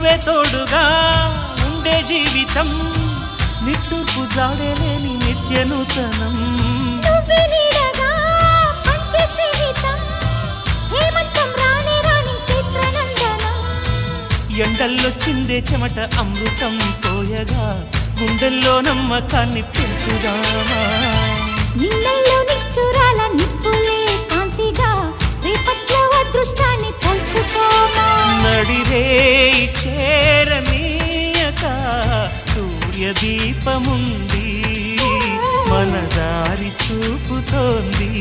నువ్వే తోడుగా ఉండే జీవితం నిట్టూర్పు జాడలేని నిత్య నూతనం ఎండల్లో చిందే చెమట అమృతం పోయగా గుండెల్లో నమ్మకాన్ని పెంచుదామా నిన్నల్లో నిష్ఠురాల నిప్పులే కాంతిగా రేపట్లో అదృష్టాన్ని పంచుకోమా నడిరే చేరనీయక సూర్యదీపముంది మన దారి చూపుతోంది